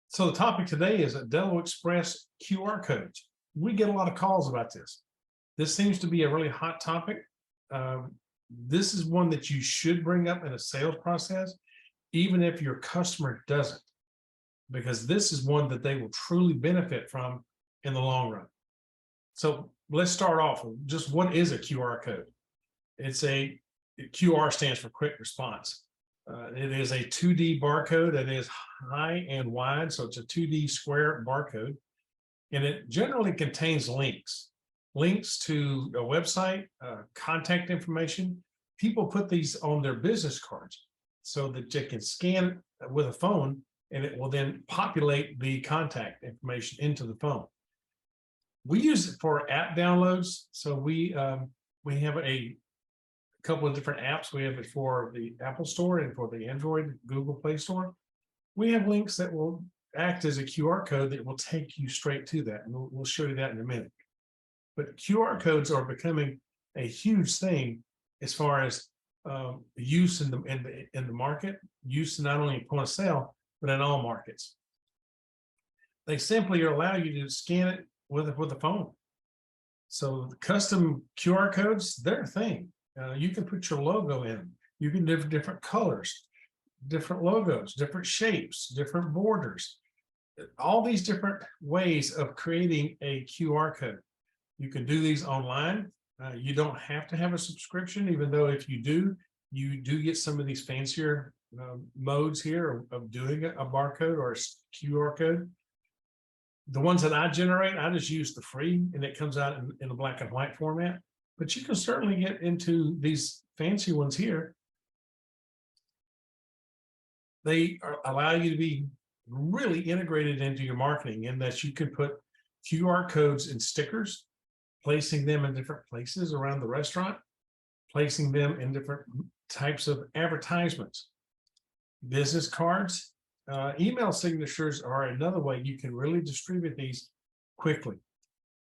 So the topic today is Aldelo Express QR codes. We get a lot of calls about this. This seems to be a really hot topic. This is one that you should bring up in a sales process, even if your customer doesn't, because this is one that they will truly benefit from in the long run. So let's start off with just what is a QR code? It's a QR stands for quick response. It is a 2D barcode that is high and wide, so it's a 2D square barcode, and it generally contains links to a website, contact information. People put these on their business cards so that they can scan it with a phone, and it will then populate the contact information into the phone. We use it for app downloads, so we have a couple of different apps. We have it for the Apple Store and for the Android Google Play Store. We have links that will act as a QR code that will take you straight to that, and we'll show you that in a minute. But QR codes are becoming a huge thing as far as use in the market, use not only point of sale, but in all markets. They simply allow you to scan it with a phone. So the custom QR codes, they're a thing. You can put your logo in. You can do different colors, different logos, different shapes, different borders, all these different ways of creating a QR code. You can do these online. You don't have to have a subscription, even though if you do get some of these fancier modes here of doing a barcode or a QR code. The ones that I generate, I just use the free, and it comes out in a black and white format. But you can certainly get into these fancy ones here. They allow you to be really integrated into your marketing in that you can put QR codes and stickers, placing them in different places around the restaurant, placing them in different types of advertisements. Business cards, email signatures are another way you can really distribute these quickly.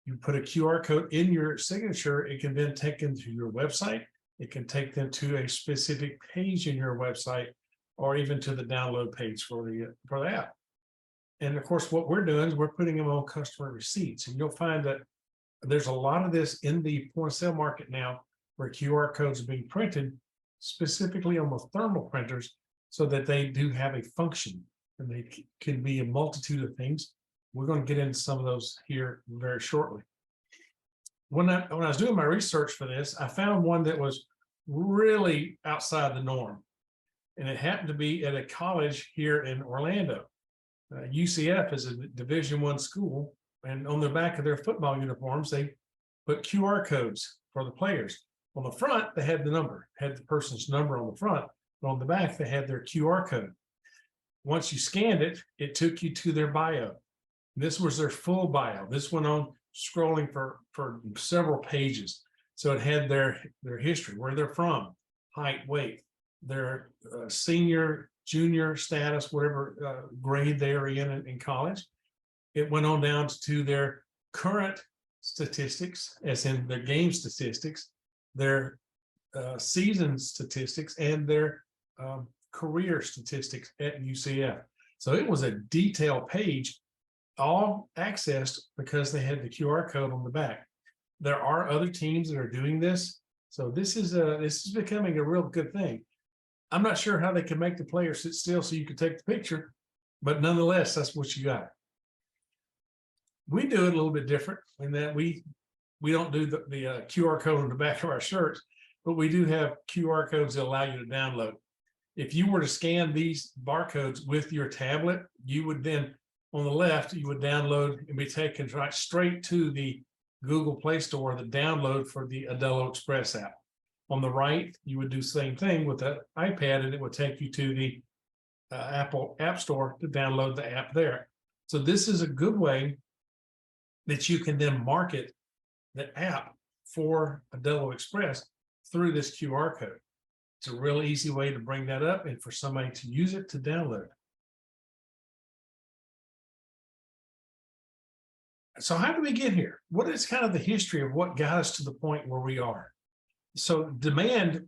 You put a QR code in your signature, it can then take them to your website. It can take them to a specific page in your website, or even to the download page for the app. And of course, what we're doing is we're putting them on customer receipts. And you'll find that there's a lot of this in the point of sale market now, where QR codes are being printed specifically on the thermal printers, so that they do have a function, and they can be a multitude of things. We're going to get into some of those here very shortly. When I was doing my research for this, I found one that was really outside the norm. And it happened to be at a college here in Orlando. UCF is a Division I school, and on the back of their football uniforms, they put QR codes for the players. On the front, they had the person's number on the front, but on the back, they had their QR code. Once you scanned it, it took you to their bio. This was their full bio. This went on scrolling for several pages. So it had their history, where they're from, height, weight, their senior, junior status, whatever grade they are in college. It went on down to their current statistics, as in their game statistics, their season statistics, and their career statistics at UCF. So it was a detailed page, all accessed because they had the QR code on the back. There are other teams that are doing this, so this is becoming a real good thing. I'm not sure how they can make the player sit still so you can take the picture, but nonetheless, that's what you got. We do it a little bit different in that we don't do the QR code on the back of our shirts, but we do have QR codes that allow you to download. If you were to scan these barcodes with your tablet, you would then, on the left, you would download and be taken right straight to the Google Play Store, the download for the Aldelo Express app. On the right, you would do the same thing with the iPad, and it would take you to the Apple App Store to download the app there. So this is a good way that you can then market the app for Aldelo Express through this QR code. It's a real easy way to bring that up and for somebody to use it to download. So how did we get here? What is kind of the history of what got us to the point where we are? So demand,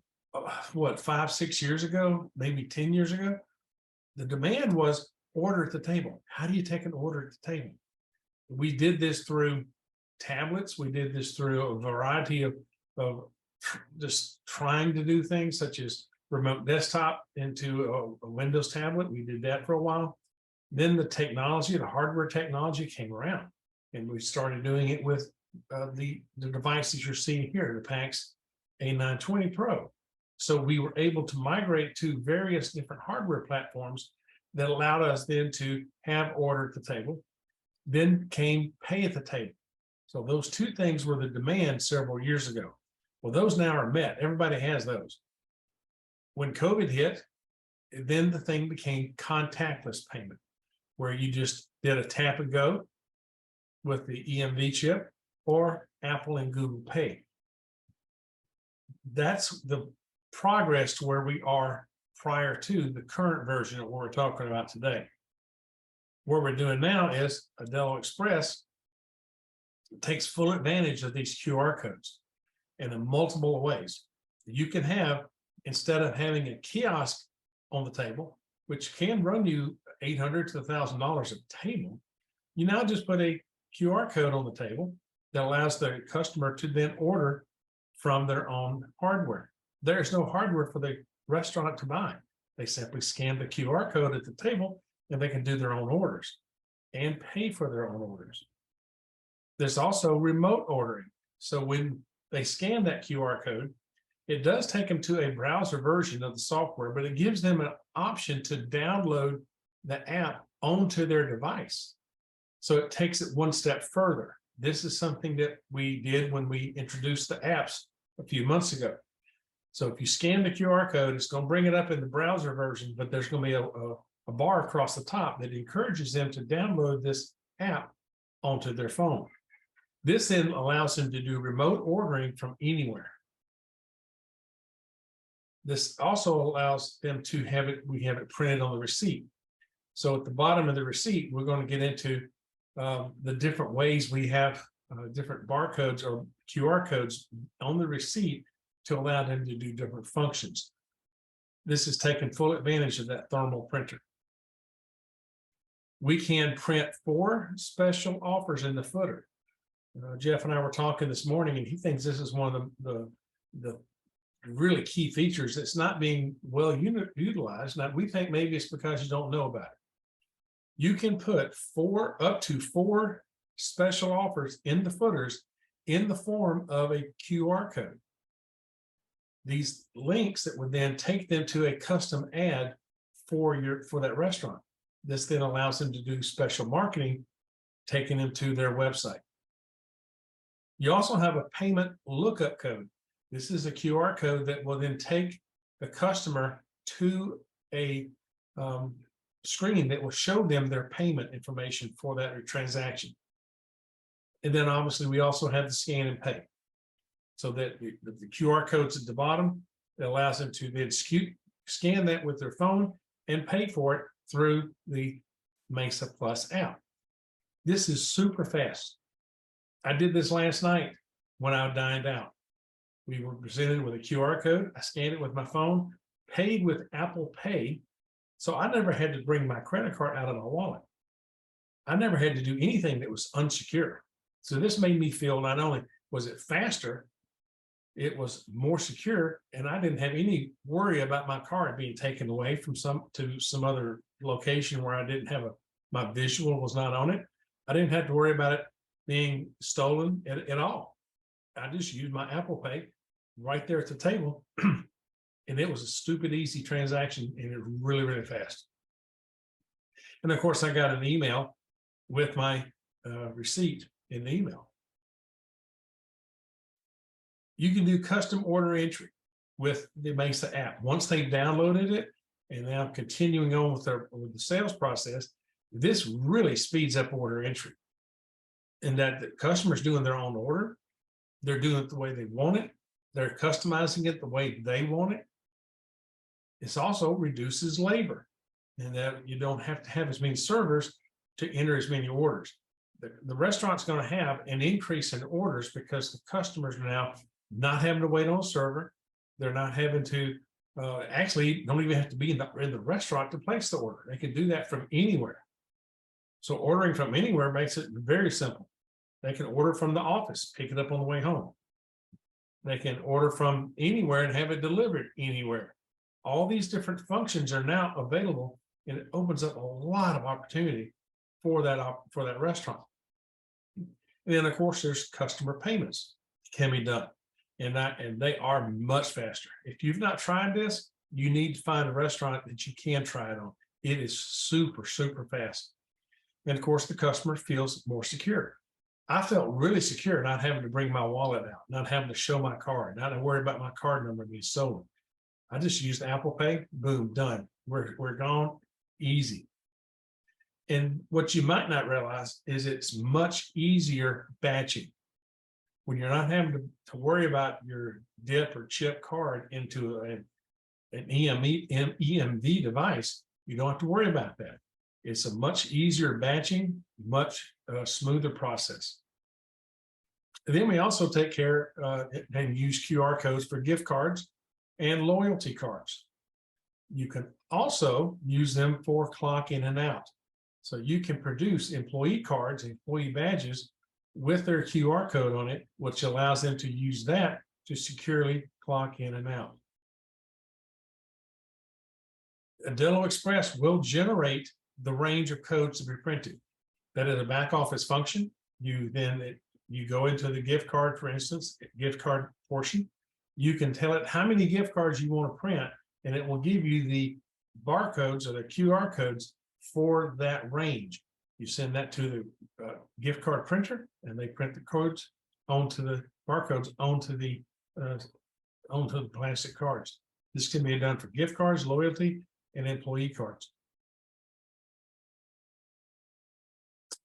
what, 5, 6 years ago, maybe 10 years ago, the demand was order at the table. How do you take an order at the table? We did this through tablets. We did this through a variety of just trying to do things such as remote desktop into a Windows tablet. We did that for a while. Then the technology, the hardware technology came around, and we started doing it with the devices you're seeing here, the PAX A920 Pro. So we were able to migrate to various different hardware platforms that allowed us then to have order at the table. Then came pay at the table. So those two things were the demand several years ago. Well, those now are met. Everybody has those. When COVID hit, then the thing became contactless payment, where you just did a tap and go with the EMV chip or Apple and Google Pay. That's the progress to where we are prior to the current version of what we're talking about today. What we're doing now is Aldelo Express takes full advantage of these QR codes in multiple ways. You can have, instead of having a kiosk on the table, which can run you $800 to $1,000 a table, you now just put a QR code on the table that allows the customer to then order from their own hardware. There's no hardware for the restaurant to buy. They simply scan the QR code at the table and they can do their own orders and pay for their own orders. There's also remote ordering. So when they scan that QR code, it does take them to a browser version of the software, but it gives them an option to download the app onto their device. So it takes it one step further. This is something that we did when we introduced the apps a few months ago. So if you scan the QR code, it's going to bring it up in the browser version, but there's going to be a bar across the top that encourages them to download this app onto their phone. This then allows them to do remote ordering from anywhere. This also allows them to have it, we have it printed on the receipt. So at the bottom of the receipt, we're going to get into the different ways we have different barcodes or QR codes on the receipt to allow them to do different functions. This is taking full advantage of that thermal printer. We can print 4 special offers in the footer. Jeff and I were talking this morning, and he thinks this is one of the really key features that's not being well utilized. Now, we think maybe it's because you don't know about it. You can put up to 4 special offers in the footers in the form of a QR code. These links that would then take them to a custom ad for that restaurant. This then allows them to do special marketing, taking them to their website. You also have a payment lookup code. This is a QR code that will then take the customer to a screen that will show them their payment information for that transaction. And then obviously we also have the scan and pay. So that the QR code's at the bottom, it allows them to then scan that with their phone and pay for it through the Masa Plus app. This is super fast. I did this last night when I dined out. We were presented with a QR code. I scanned it with my phone, paid with Apple Pay. So I never had to bring my credit card out of my wallet. I never had to do anything that was unsecure. So this made me feel not only was it faster, it was more secure, and I didn't have any worry about my card being taken away from some other location where I didn't have my visual was not on it. I didn't have to worry about it being stolen at all. I just used my Apple Pay right there at the table, and it was a stupid easy transaction, and it was really, really fast. And of course, I got an email with my receipt in the email. You can do custom order entry with the Masa app. Once they've downloaded it and now continuing on with the sales process, this really speeds up order entry. And that the customer's doing their own order, they're doing it the way they want it, they're customizing it the way they want it. This also reduces labor, and that you don't have to have as many servers to enter as many orders. The restaurant's going to have an increase in orders because the customers are now not having to wait on a server. They're not having to Actually don't even have to be in the restaurant to place the order. They can do that from anywhere. So ordering from anywhere makes it very simple. They can order from the office, pick it up on the way home. They can order from anywhere and have it delivered anywhere. All these different functions are now available, and it opens up a lot of opportunity for that restaurant. And then, of course, there's customer payments can be done, and they are much faster. If you've not tried this, you need to find a restaurant that you can try it on. It is super, super fast. And of course, the customer feels more secure. I felt really secure not having to bring my wallet out, not having to show my card, not to worry about my card number being stolen. I just used Apple Pay, boom, done. We're gone, easy. And what you might not realize is it's much easier batching. When you're not having to worry about your dip or chip card into an EMV device, you don't have to worry about that. It's a much easier batching, much smoother process. And then we also take care and use QR codes for gift cards and loyalty cards. You can also use them for clock in and out. So you can produce employee cards, employee badges with their QR code on it, which allows them to use that to securely clock in and out. Aldelo Express will generate the range of codes to be printed. That is a back office function. You go into the gift card, for instance, gift card portion. You can tell it how many gift cards you want to print, and it will give you the barcodes or the QR codes for that range. You send that to the gift card printer, and they print the codes onto the barcodes onto the plastic cards. This can be done for gift cards, loyalty, and employee cards.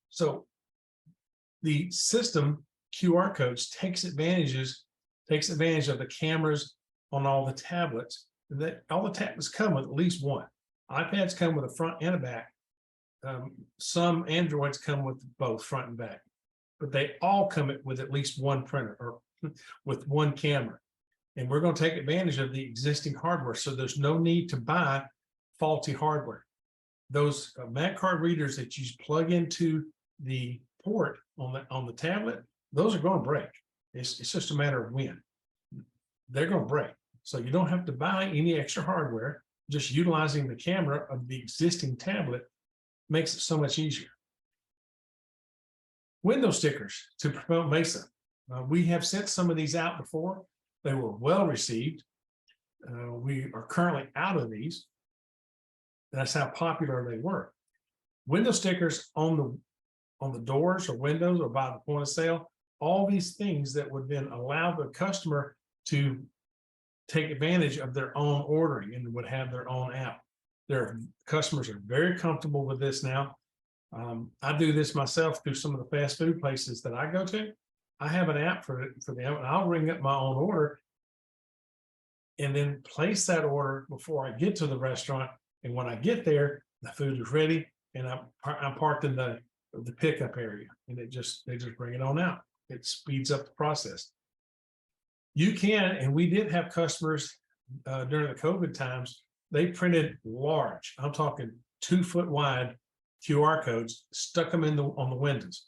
So the system QR codes takes advantage of the cameras on all the tablets. That all the tablets come with at least one. iPads come with a front and a back. Some Androids come with both front and back, but they all come with at least one printer or with one camera. And we're going to take advantage of the existing hardware, so there's no need to buy faulty hardware. Those Mac card readers that you plug into the port on the tablet, those are going to break. It's just a matter of when. They're going to break. So you don't have to buy any extra hardware. Just utilizing the camera of the existing tablet makes it so much easier. Window stickers to promote Masa. We have sent some of these out before. They were well received. We are currently out of these. That's how popular they were. Window stickers on the doors or windows or by the point of sale, all these things that would then allow the customer to take advantage of their own ordering and would have their own app. Their customers are very comfortable with this now. I do this myself through some of the fast food places that I go to. I have an app for them, and I'll ring up my own order and then place that order before I get to the restaurant. And when I get there, the food is ready, and I'm parked in the pickup area, and they just bring it on out. It speeds up the process. You can, and we did have customers during the COVID times. They printed large, I'm talking 2-foot wide QR codes, stuck them on the windows.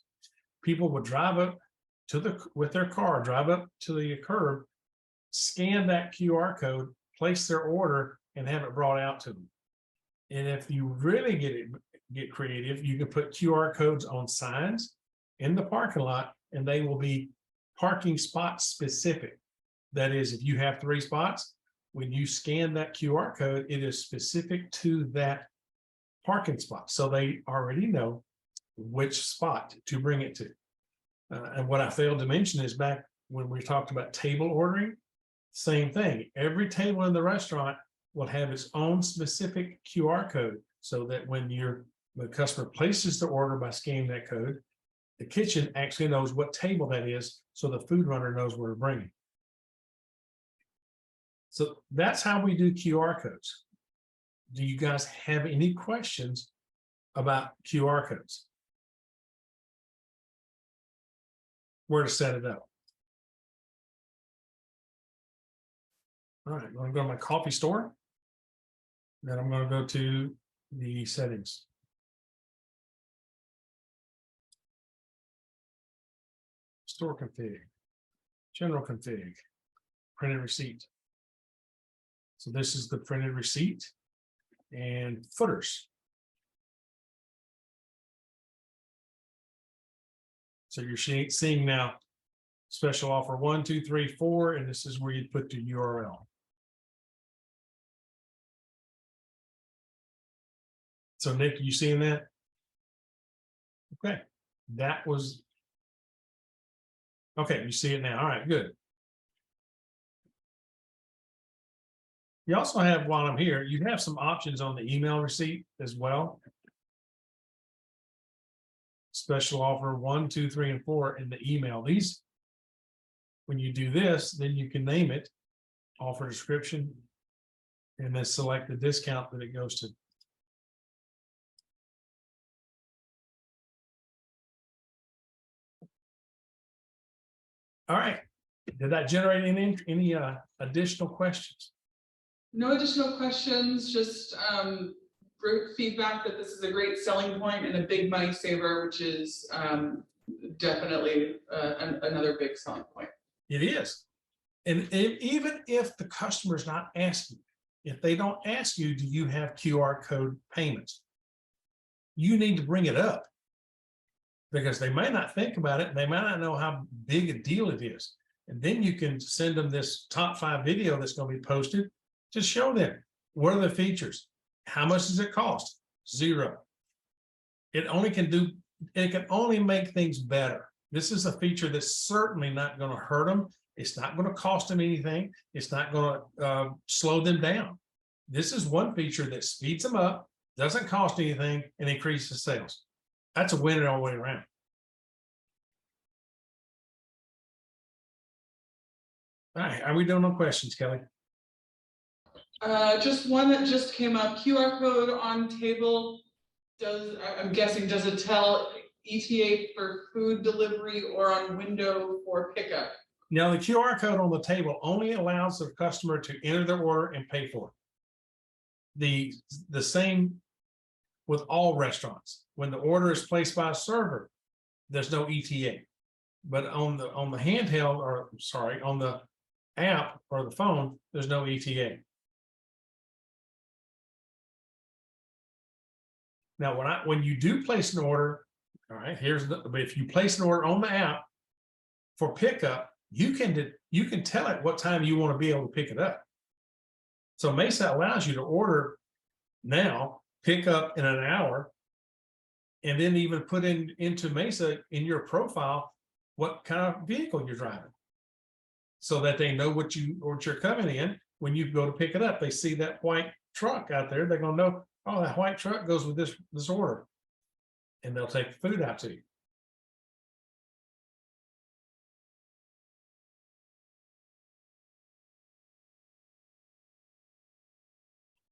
People would drive up with their car, drive up to the curb, scan that QR code, place their order, and have it brought out to them. And if you really get creative, you can put QR codes on signs in the parking lot, and they will be parking spot specific. That is, if you have 3 spots, when you scan that QR code, it is specific to that parking spot. So they already know which spot to bring it to. And what I failed to mention is back when we talked about table ordering, same thing. Every table in the restaurant will have its own specific QR code, so that when the customer places the order by scanning that code, the kitchen actually knows what table that is, so the food runner knows where to bring it. So that's how we do QR codes. Do you guys have any questions about QR codes? Where to set it up? All right, I'm going to go to my coffee store. Then I'm going to go to the settings. Store config, general config, printed receipt. So this is the printed receipt and footers. So you're seeing now special offer 1, 2, 3, 4, and this is where you put the URL. So Nick, you seeing that? Okay, that was, okay, you see it now. All right, good. You also have, while I'm here, you have some options on the email receipt as well. Special offer 1, 2, 3, and 4 in the email. These, when you do this, then you can name it, offer description, and then select the discount that it goes to. All right. Did that generate any additional questions? No additional questions, just great feedback that this is a great selling point and a big money saver, which is definitely another big selling point. It is. And even if the customer's not asking, if they don't ask you, do you have QR code payments? You need to bring it up, because they may not think about it and they might not know how big a deal it is. And then you can send them this top 5 video that's going to be posted. Just show them, what are the features? How much does it cost? 0. It can only make things better. This is a feature that's certainly not going to hurt them. It's not going to cost them anything. It's not going to slow them down. This is one feature that speeds them up, doesn't cost anything, and increases sales. That's a winner all the way around. All right, are we doing no questions, Kelly? Just one that just came up, QR code on table. I'm guessing, does it tell ETA for food delivery or on window for pickup? Now, the QR code on the table only allows the customer to enter their order and pay for it. The same with all restaurants. When the order is placed by a server, there's no ETA. But on the handheld, or sorry, on the app or the phone, there's no ETA. Now, when you do place an order, all right, if you place an order on the app for pickup, you can tell it what time you want to be able to pick it up. So Masa allows you to order now, pick up in an hour, and then even put into Masa in your profile what kind of vehicle you're driving, so that they know what you're coming in. When you go to pick it up, they see that white truck out there, they're gonna know, oh, that white truck goes with this order, and they'll take the food out to you.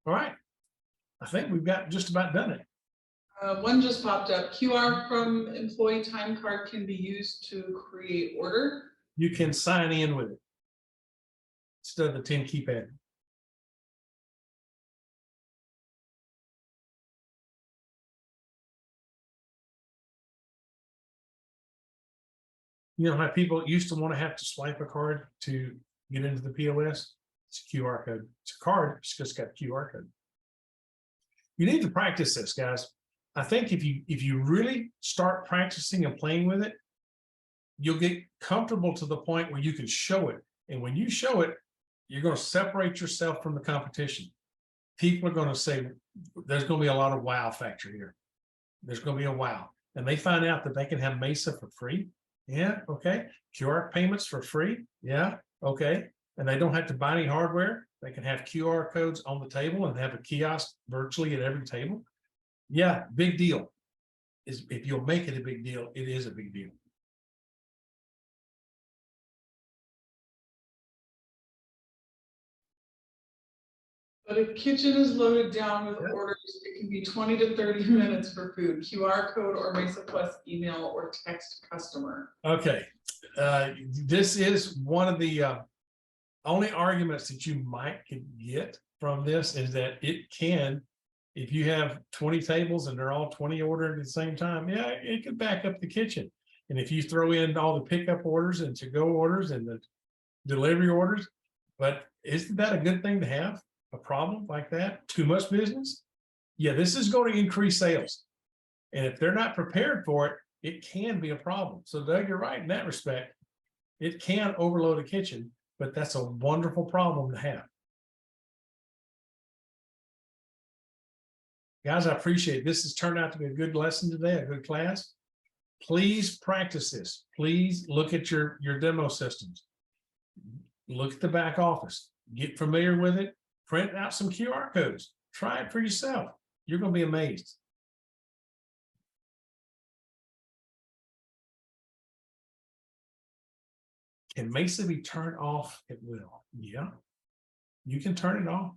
All right, I think we've got just about done it. One just popped up. QR from employee time card can be used to create order. You can sign in with it instead of the 10 keypad. You know how people used to want to have to swipe a card to get into the POS? It's a QR code. It's a card, it's just got a QR code. You need to practice this, guys. I think if you really start practicing and playing with it, you'll get comfortable to the point where you can show it. And when you show it, you're going to separate yourself from the competition. People are going to say, there's going to be a lot of wow factor here. There's going to be a wow. And they find out that they can have Masa for free. Yeah, okay. QR payments for free. Yeah, okay. And they don't have to buy any hardware. They can have QR codes on the table and have a kiosk virtually at every table. Yeah, big deal. If you'll make it a big deal, it is a big deal. But if kitchen is loaded down with orders, it can be 20 to 30 minutes for food. QR code or Masa Plus email or text customer. Okay, this is one of the only arguments that you might could get from this is that it can, if you have 20 tables and they're all 20 ordered at the same time, yeah, it could back up the kitchen. And if you throw in all the pickup orders and to-go orders and the delivery orders, but isn't that a good thing to have? A problem like that? Too much business? Yeah, this is going to increase sales. And if they're not prepared for it, it can be a problem. So Doug, you're right in that respect. It can overload a kitchen, but that's a wonderful problem to have. Guys, I appreciate it. This has turned out to be a good lesson today, a good class. Please practice this. Please look at your demo systems. Look at the back office. Get familiar with it. Print out some QR codes. Try it for yourself. You're going to be amazed. Can Masa be turned off at will? Yeah. You can turn it off.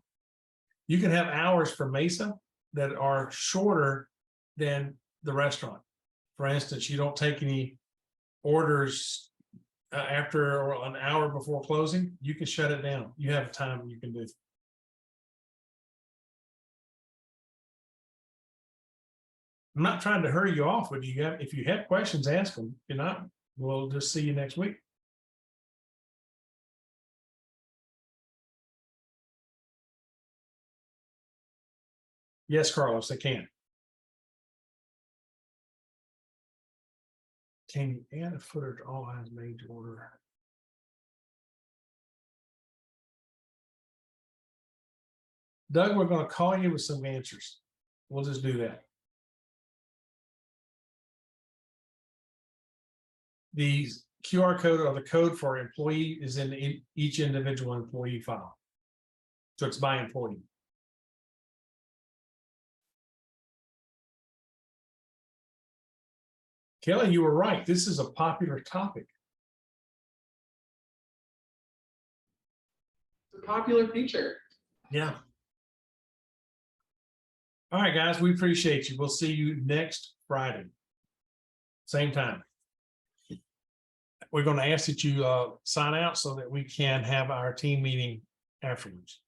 You can have hours for Masa that are shorter than the restaurant. For instance, you don't take any orders after or an hour before closing. You can shut it down. You have time you can do. I'm not trying to hurry you off, but if you have questions, ask them. If not, we'll just see you next week. Yes, Carlos, I can. Can you add a footer to all items made to order? Doug, we're going to call you with some answers. We'll just do that. The QR code or the code for employee is in each individual employee file. So it's by employee. Kelly, you were right. This is a popular topic. It's a popular feature. Yeah. All right, guys, we appreciate you. We'll see you next Friday. Same time. We're going to ask that you sign out so that we can have our team meeting afterwards.